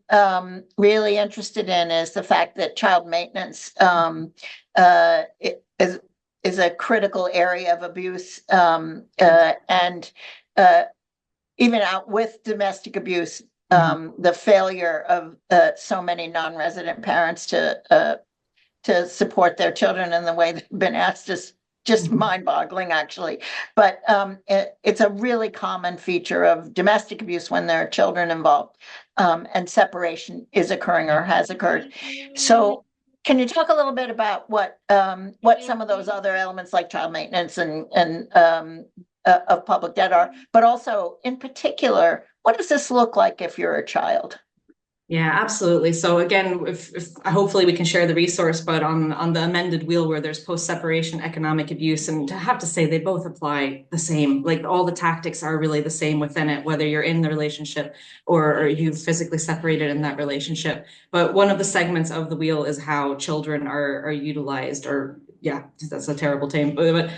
really interested in is the fact that child maintenance is a critical area of abuse, and even out with domestic abuse, the failure of so many non-resident parents to support their children in the way they've been asked is just mind-boggling, actually. But it's a really common feature of domestic abuse when there are children involved, and separation is occurring or has occurred. So can you talk a little bit about what some of those other elements like child maintenance and of public debt are, but also in particular, what does this look like if you're a child? Yeah, absolutely. So again, if hopefully we can share the resource, but on the amended wheel where there's post-separation economic abuse, and to have to say they both apply the same, like all the tactics are really the same within it, whether you're in the relationship or you've physically separated in that relationship. But one of the segments of the wheel is how children are utilized, or yeah, that's a terrible term, but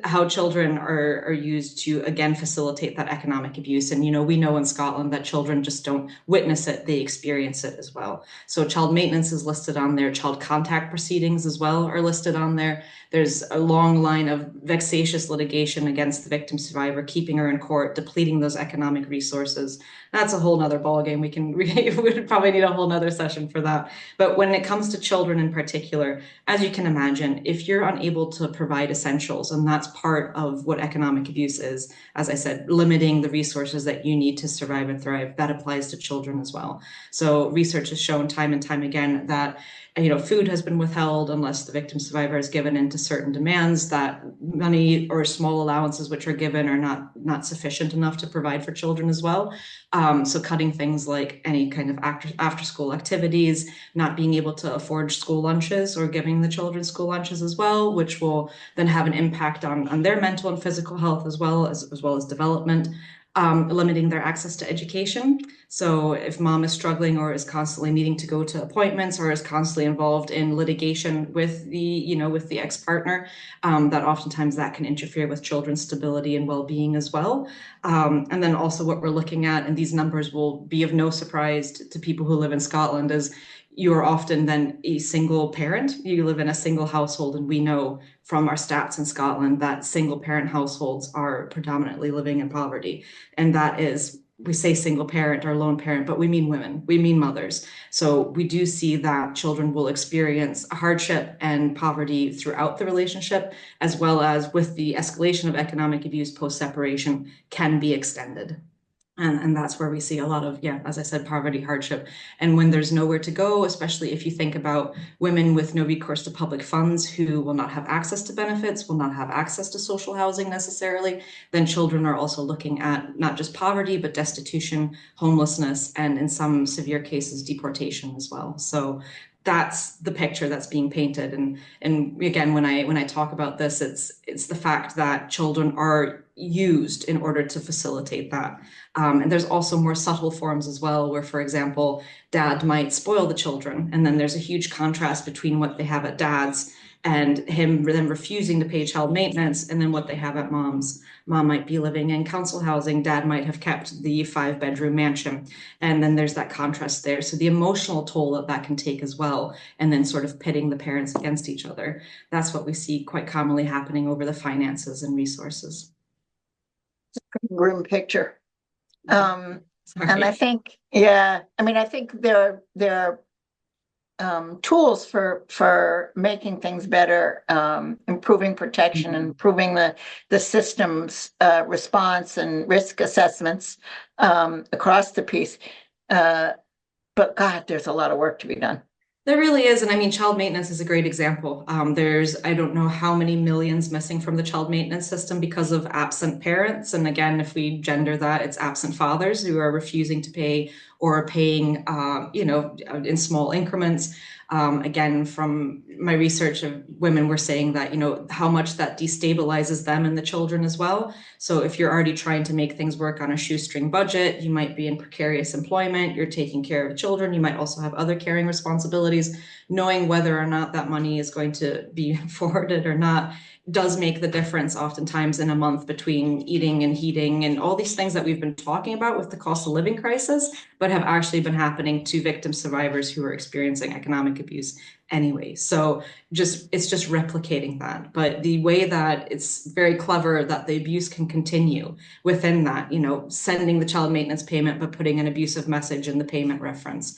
how children are used to, again, facilitate that economic abuse. And, we know in Scotland that children just don't witness it, they experience it as well. So child maintenance is listed on there. Child contact proceedings as well are listed on there. There's a long line of vexatious litigation against the victim survivor, keeping her in court, depleting those economic resources. That's a whole nother ballgame. We would probably need a whole nother session for that. But when it comes to children in particular, as you can imagine, if you're unable to provide essentials, and that's part of what economic abuse is, as I said, limiting the resources that you need to survive and thrive, that applies to children as well. So research has shown time and time again that food has been withheld unless the victim survivor is given into certain demands, that money or small allowances which are given are not sufficient enough to provide for children as well. So cutting things like any kind of after school activities, not being able to afford school lunches or giving the children school lunches as well, which will then have an impact on their mental and physical health as well as development. Limiting their access to education. So if mom is struggling or is constantly needing to go to appointments or is constantly involved in litigation with the ex-partner, that oftentimes that can interfere with children's stability and well-being as well. And then also what we're looking at, and these numbers will be of no surprise to people who live in Scotland, is you're often then a single parent. You live in a single household, and we know from our stats in Scotland that single parent households are predominantly living in poverty. And that is, we say single parent or lone parent, but we mean women, we mean mothers. So we do see that children will experience hardship and poverty throughout the relationship, as well as with the escalation of economic abuse post-separation can be extended. And that's where we see a lot of, as I said, poverty, hardship. And when there's nowhere to go, especially if you think about women with no recourse to public funds who will not have access to benefits, will not have access to social housing necessarily, then children are also looking at not just poverty, but destitution, homelessness, and in some severe cases, deportation as well. So that's the picture that's being painted. And again, when I talk about this, it's the fact that children are used in order to facilitate that. And there's also more subtle forms as well, where, for example, dad might spoil the children. And then there's a huge contrast between what they have at dad's and him then refusing to pay child maintenance, and then what they have at mom's. Mom might be living in council housing, dad might have kept the 5-bedroom mansion. And then there's that contrast there. So the emotional toll that can take as well, and then sort of pitting the parents against each other. That's what we see quite commonly happening over the finances and resources. Grim picture. And I think, I think there are tools for making things better, improving protection, and improving the system's response and risk assessments across the piece. But God, there's a lot of work to be done. There really is. And I mean, child maintenance is a great example. There's, I don't know how many millions missing from the child maintenance system because of absent parents. And again, if we gender that, it's absent fathers who are refusing to pay or are paying, in small increments. Again, from my research of women, we're saying that, how much that destabilizes them and the children as well. So if you're already trying to make things work on a shoestring budget, you might be in precarious employment, you're taking care of children, you might also have other caring responsibilities. knowing whether or not that money is going to be forwarded or not does make the difference oftentimes in a month between eating and heating and all these things that we've been talking about with the cost of living crisis, but have actually been happening to victim survivors who are experiencing economic abuse anyway. So it's just replicating that. But the way that it's very clever that the abuse can continue within that, sending the child maintenance payment, but putting an abusive message in the payment reference,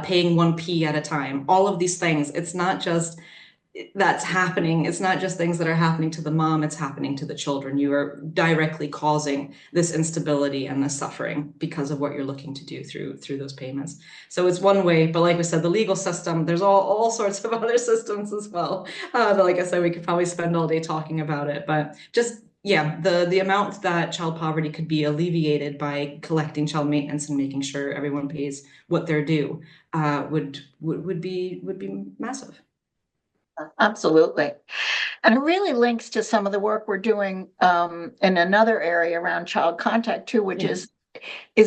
paying 1p at a time, all of these things, it's not just that's happening. It's not just things that are happening to the mom, it's happening to the children. You are directly causing this instability and this suffering because of what you're looking to do through those payments. So it's one way, but like we said, the legal system, there's all sorts of other systems as well. Like I said, we could probably spend all day talking about it, but just the amount that child poverty could be alleviated by collecting child maintenance and making sure everyone pays what they're due would be massive. Absolutely. And it really links to some of the work we're doing in another area around child contact too, which is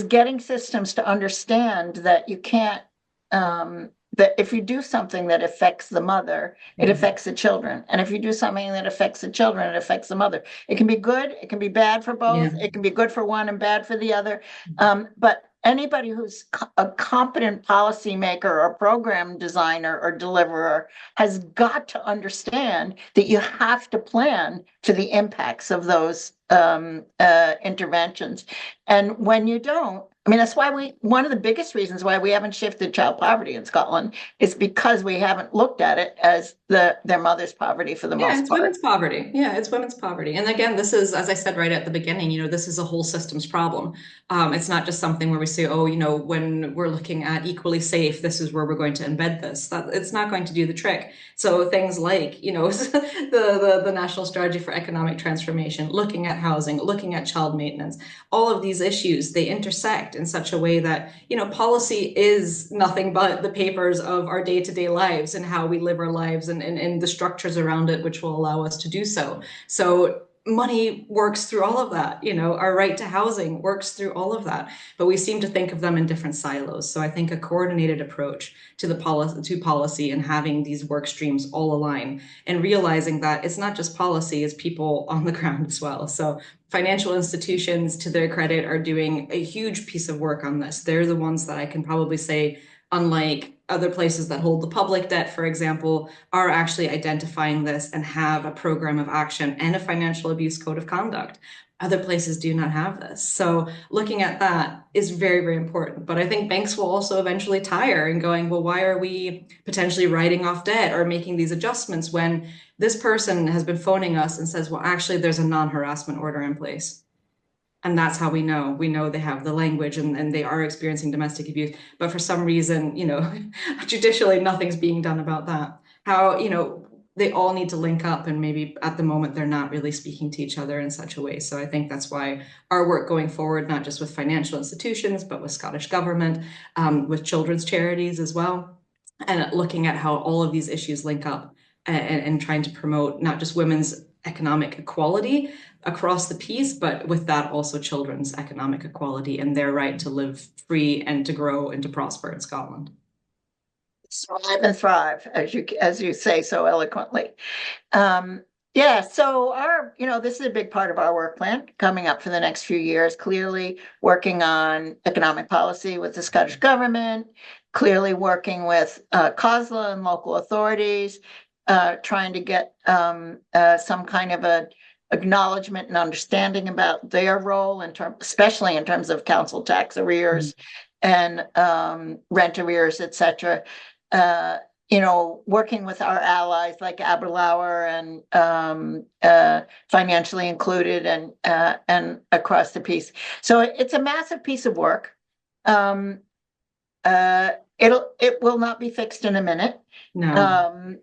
getting systems to understand that you can't, that if you do something that affects the mother, it affects the children. And if you do something that affects the children, it affects the mother. It can be good, it can be bad for both, it can be good for one and bad for the other. But anybody who's a competent policymaker or program designer or deliverer has got to understand that you have to plan for the impacts of those interventions. And when you don't, I mean, that's why one of the biggest reasons why we haven't shifted child poverty in Scotland is because we haven't looked at it as their mother's poverty for the most part. It's women's poverty. Yeah, it's women's poverty. And again, this is, as I said right at the beginning, this is a whole systems problem. It's not just something where we say, oh, when we're looking at equally safe, this is where we're going to embed this. It's not going to do the trick. So things like, the National Strategy for Economic Transformation, looking at housing, looking at child maintenance, all of these issues, they intersect in such a way that, policy is nothing but the papers of our day-to-day lives and how we live our lives and the structures around it, which will allow us to do so. So money works through all of that. Our right to housing works through all of that, but we seem to think of them in different silos. So I think a coordinated approach to policy and having these work streams all align and realizing that it's not just policy, it's people on the ground as well. So financial institutions, to their credit, are doing a huge piece of work on this. They're the ones that I can probably say, unlike other places that hold the public debt, for example, are actually identifying this and have a program of action and a financial abuse code of conduct. Other places do not have this. So looking at that is very, very important. But I think banks will also eventually tire and going, well, why are we potentially writing off debt or making these adjustments when this person has been phoning us and says, well, actually, there's a non-harassment order in place. And that's how we know they have the language and they are experiencing domestic abuse. But for some reason, judicially, nothing's being done about that. How, they all need to link up, and maybe at the moment they're not really speaking to each other in such a way. So I think that's why our work going forward, not just with financial institutions, but with Scottish government, with children's charities as well, and looking at how all of these issues link up and trying to promote not just women's economic equality across the piece, but with that also children's economic equality and their right to live free and to grow and to prosper in Scotland. Survive and thrive, as you say so eloquently. So this is a big part of our work plan coming up for the next few years, clearly working on economic policy with the Scottish government, clearly working with COSLA and local authorities, trying to get some kind of a acknowledgement and understanding about their role especially in terms of council tax arrears and rent arrears, etc. Working with our allies like Aberlour and Financially Included and across the piece. So it's a massive piece of work. It will not be fixed in a minute. No.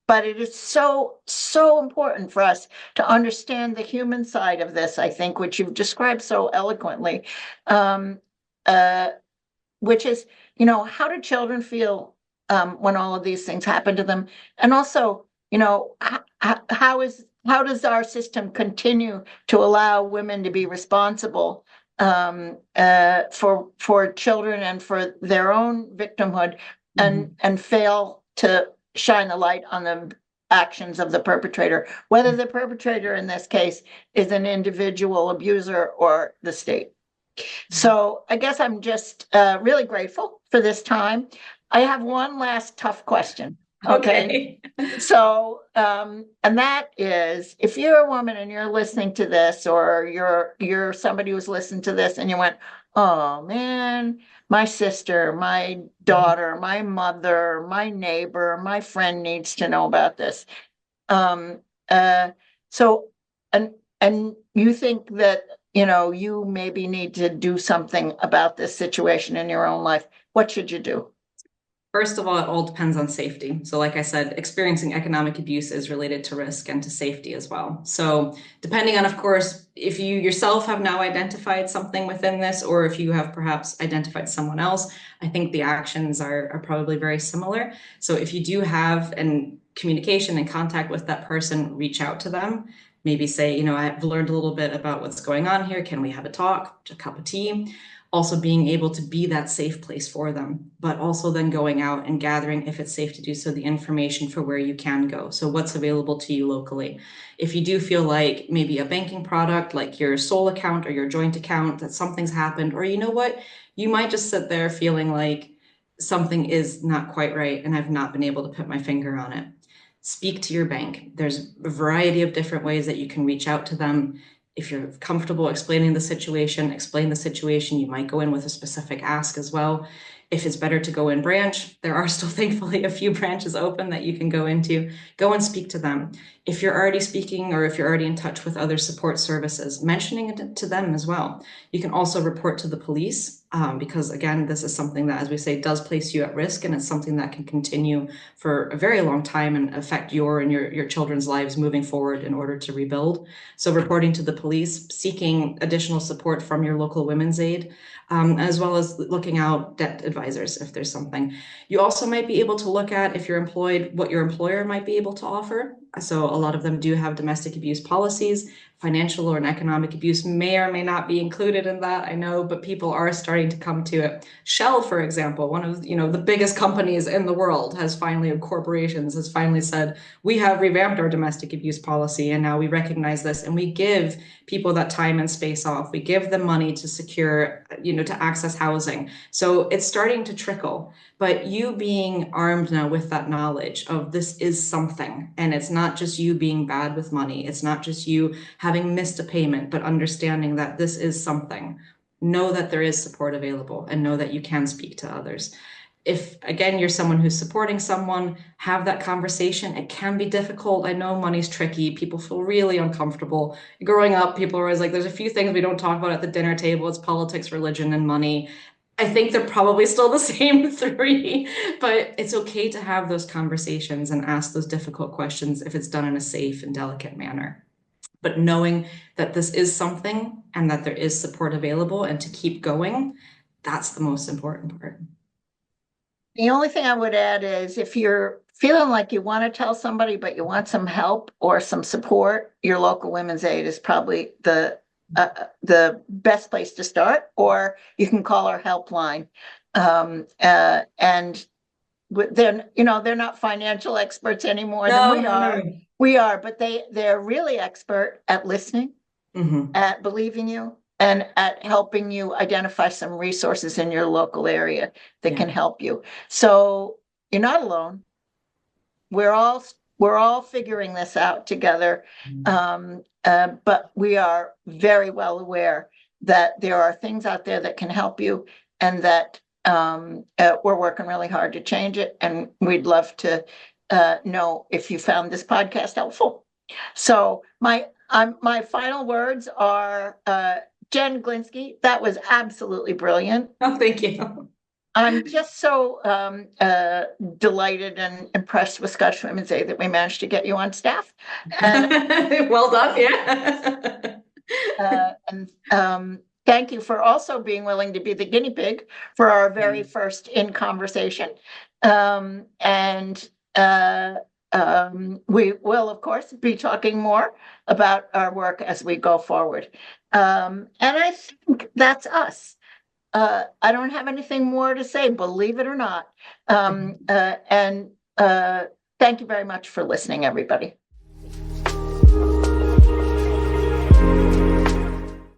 But it is so important for us to understand the human side of this, I think, which you've described so eloquently, which is, how do children feel when all of these things happen to them? And also, how does our system continue to allow women to be responsible for children and for their own victimhood and fail to shine the light on the actions of the perpetrator, whether the perpetrator in this case is an individual abuser or the state. So I guess I'm just really grateful for this time. I have one last tough question. Okay. So, and that is, if you're a woman and you're listening to this, or you're somebody who's listened to this and you went, oh man, my sister, my daughter, my mother, my neighbor, my friend needs to know about this. Um, so, and you think that, you maybe need to do something about this situation in your own life. What should you do? First of all, it all depends on safety. So like I said, experiencing economic abuse is related to risk and to safety as well. So depending on, of course, if you yourself have now identified something within this, or if you have perhaps identified someone else, I think the actions are probably very similar. So if you do have an communication and contact with that person, reach out to them. Maybe say, I've learned a little bit about what's going on here. Can we have a talk, a cup of tea? Also being able to be that safe place for them, but also then going out and gathering, if it's safe to do so, the information for where you can go. So what's available to you locally. If you do feel like maybe a banking product, like your sole account or your joint account, that something's happened, or you know what, you might just sit there feeling like something is not quite right and I've not been able to put my finger on it. Speak to your bank. There's a variety of different ways that you can reach out to them. If you're comfortable explaining the situation, explain the situation. You might go in with a specific ask as well. If it's better to go in branch, there are still thankfully a few branches open that you can go into. Go and speak to them. If you're already speaking, or if you're already in touch with other support services, mentioning it to them as well. You can also report to the police, because again, this is something that, as we say, does place you at risk, and it's something that can continue for a very long time and affect your and your children's lives moving forward in order to rebuild. So reporting to the police, seeking additional support from your local women's aid, as well as looking out debt advisors if there's something. You also might be able to look at, if you're employed, what your employer might be able to offer. So a lot of them do have domestic abuse policies. Financial or an economic abuse may or may not be included in that, I know, but people are starting to come to it. Shell, for example, one of the biggest companies in the world, has finally, corporations, has finally said, we have revamped our domestic abuse policy, and now we recognize this, and we give people that time and space off. We give them money to secure, to access housing. So it's starting to trickle. But you being armed now with that knowledge of this is something, and it's not just you being bad with money. It's not just you having missed a payment, but understanding that this is something. Know that there is support available, and know that you can speak to others. If, again, you're someone who's supporting someone, have that conversation. It can be difficult. I know money's tricky. People feel really uncomfortable. Growing up, people are always like, there's a few things we don't talk about at the dinner table. It's politics, religion, and money. I think they're probably still the same three, but it's okay to have those conversations and ask those difficult questions if it's done in a safe and delicate manner. But knowing that this is something and that there is support available, and to keep going, that's the most important part. The only thing I would add is, if you're feeling like you want to tell somebody, but you want some help or some support, your local women's aid is probably the best place to start, or you can call our helpline. And they're not financial experts any more than we are. No. We are, but they're really expert at listening, at believing you, and at helping you identify some resources in your local area that can help you. So you're not alone. We're all figuring this out together. But we are very well aware that there are things out there that can help you, and that we're working really hard to change it. And we'd love to know if you found this podcast helpful. So my final words are, Jenn Glinski, that was absolutely brilliant. Oh, thank you. I'm just so delighted and impressed with Scottish Women's Aid that we managed to get you on staff. And, well done, yeah. And thank you for also being willing to be the guinea pig for our very first in conversation. And we will, of course, be talking more about our work as we go forward. And I think that's us. I don't have anything more to say, believe it or not. And Thank you very much for listening, everybody.